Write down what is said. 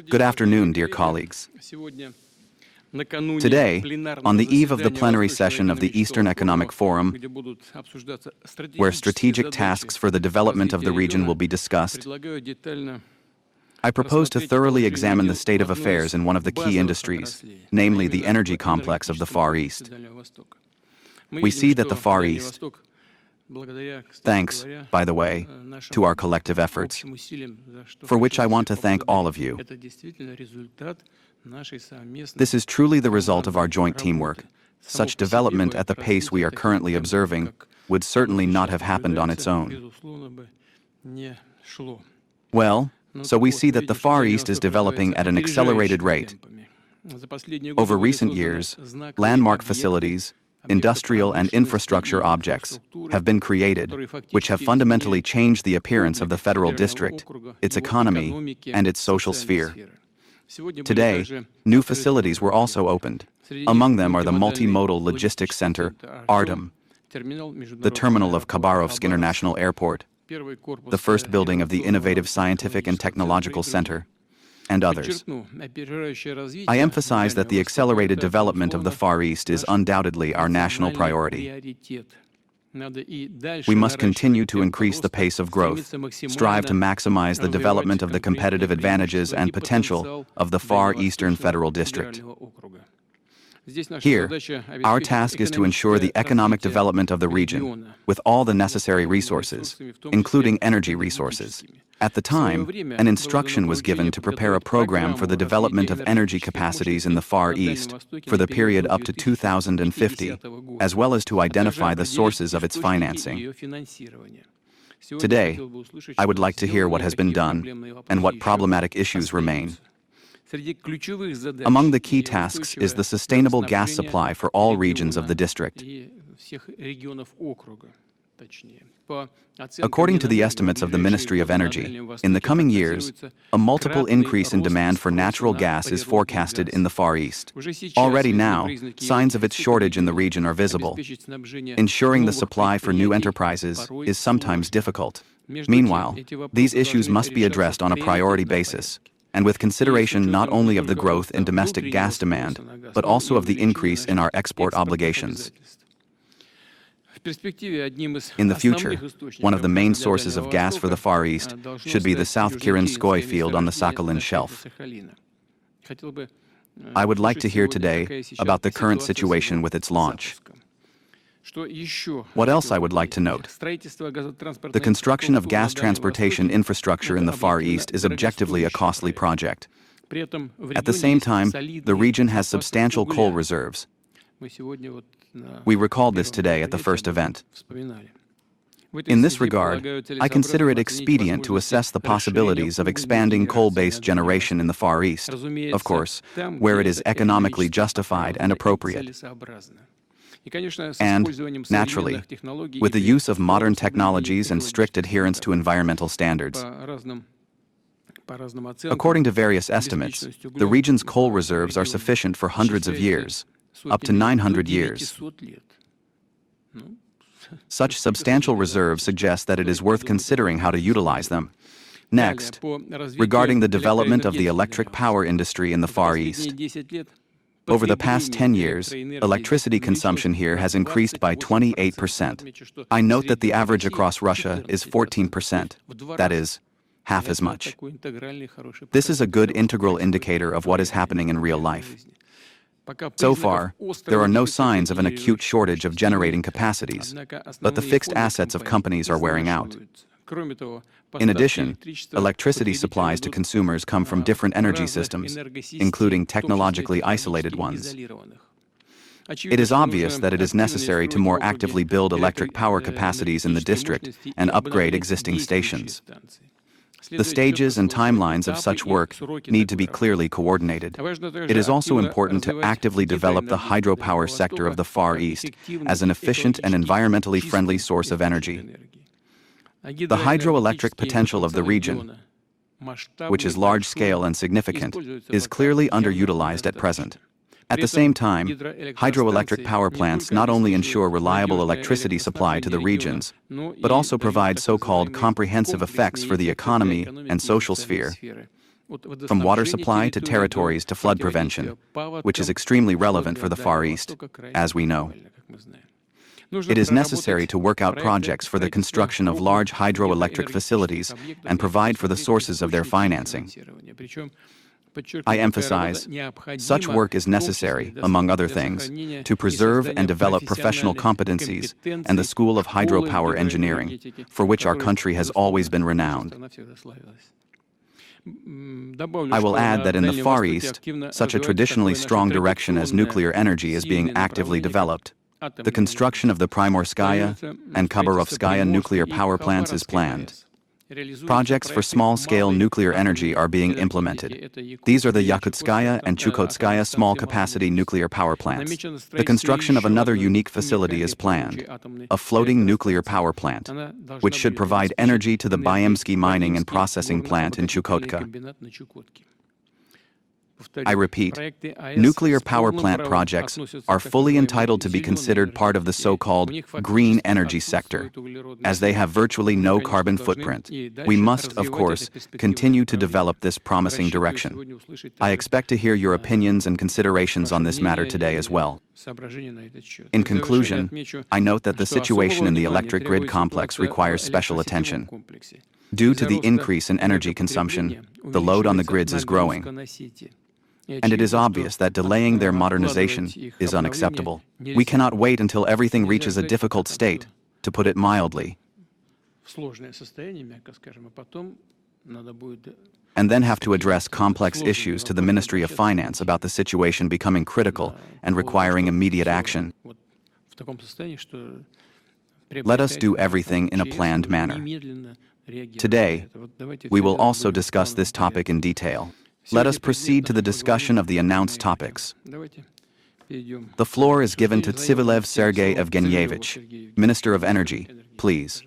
Good afternoon, dear colleagues. Today, on the eve of the plenary session of the Eastern Economic Forum, where strategic tasks for the development of the region will be discussed, I propose to thoroughly examine the state of affairs in one of the key industries, namely the energy complex of the Far East. We see that the Far East, thanks, by the way, to our collective efforts, for which I want to thank all of you. This is truly the result of our joint teamwork. Such development at the pace we are currently observing would certainly not have happened on its own. Well, so we see that the Far East is developing at an accelerated rate. Over recent years, landmark facilities, industrial and infrastructure objects have been created, which have fundamentally changed the appearance of the federal district, its economy, and its social sphere. Today, new facilities were also opened. Among them are the Multimodal Logistics Center, ARTEM, the terminal of Khabarovsk International Airport, the first building of the Innovative Scientific and Technological Center, and others. I emphasize that the accelerated development of the Far East is undoubtedly our national priority. We must continue to increase the pace of growth, strive to maximize the development of the competitive advantages and potential of the Far Eastern Federal District. Here, our task is to ensure the economic development of the region with all the necessary resources, including energy resources. At the time, an instruction was given to prepare a program for the development of energy capacities in the Far East for the period up to 2050, as well as to identify the sources of its financing. Today, I would like to hear what has been done and what problematic issues remain. Among the key tasks is the sustainable gas supply for all regions of the district. According to the estimates of the Ministry of Energy, in the coming years, a multiple increase in demand for natural gas is forecasted in the Far East. Already now, signs of its shortage in the region are visible. Ensuring the supply for new enterprises is sometimes difficult. Meanwhile, these issues must be addressed on a priority basis, and with consideration not only of the growth in domestic gas demand, but also of the increase in our export obligations. In the future, one of the main sources of gas for the Far East should be the South Kirinskoy field on the Sakhalin Shelf. I would like to hear today about the current situation with its launch. What else I would like to note? The construction of gas transportation infrastructure in the Far East is objectively a costly project. At the same time, the region has substantial coal reserves. We recalled this today at the first event. In this regard, I consider it expedient to assess the possibilities of expanding coal-based generation in the Far East, of course, where it is economically justified and appropriate. And, naturally, with the use of modern technologies and strict adherence to environmental standards. According to various estimates, the region's coal reserves are sufficient for hundreds of years, up to 900 years. Such substantial reserves suggest that it is worth considering how to utilize them. Next, regarding the development of the electric power industry in the Far East. Over the past 10 years, electricity consumption here has increased by 28%. I note that the average across Russia is 14%, that is, half as much. This is a good integral indicator of what is happening in real life. So far, there are no signs of an acute shortage of generating capacities, but the fixed assets of companies are wearing out. In addition, electricity supplies to consumers come from different energy systems, including technologically isolated ones. It is obvious that it is necessary to more actively build electric power capacities in the district and upgrade existing stations. The stages and timelines of such work need to be clearly coordinated. It is also important to actively develop the hydropower sector of the Far East as an efficient and environmentally friendly source of energy. The hydroelectric potential of the region, which is large-scale and significant, is clearly underutilized at present. At the same time, hydroelectric power plants not only ensure reliable electricity supply to the regions, but also provide so-called comprehensive effects for the economy and social sphere. from water supply to territories to flood prevention, which is extremely relevant for the Far East, as we know. It is necessary to work out projects for the construction of large hydroelectric facilities and provide for the sources of their financing. I emphasize, such work is necessary, among other things, to preserve and develop professional competencies and the School of Hydropower Engineering, for which our country has always been renowned. I will add that in the Far East, such a traditionally strong direction as nuclear energy is being actively developed. The construction of the Primorskaya and Khabarovskaya nuclear power plants is planned. Projects for small-scale nuclear energy are being implemented. These are the Yakutskaya and Chukotkaya small-capacity nuclear power plants. The construction of another unique facility is planned, a floating nuclear power plant, which should provide energy to the Byemsky mining and processing plant in Chukotka. I repeat, nuclear power plant projects are fully entitled to be considered part of the so-called green energy sector, as they have virtually no carbon footprint. We must, of course, continue to develop this promising direction. I expect to hear your opinions and considerations on this matter today as well. In conclusion, I note that the situation in the electric grid complex requires special attention. Due to the increase in energy consumption, the load on the grids is growing. And it is obvious that delaying their modernization is unacceptable. We cannot wait until everything reaches a difficult state, to put it mildly, and then have to address complex issues to the Ministry of Finance about the situation becoming critical and requiring immediate action. Let us do everything in a planned manner. Today, we will also discuss this topic in detail. Let us proceed to the discussion of the announced topics. The floor is given to Tsivilev Sergei Evgenyevich, Minister of Energy, please.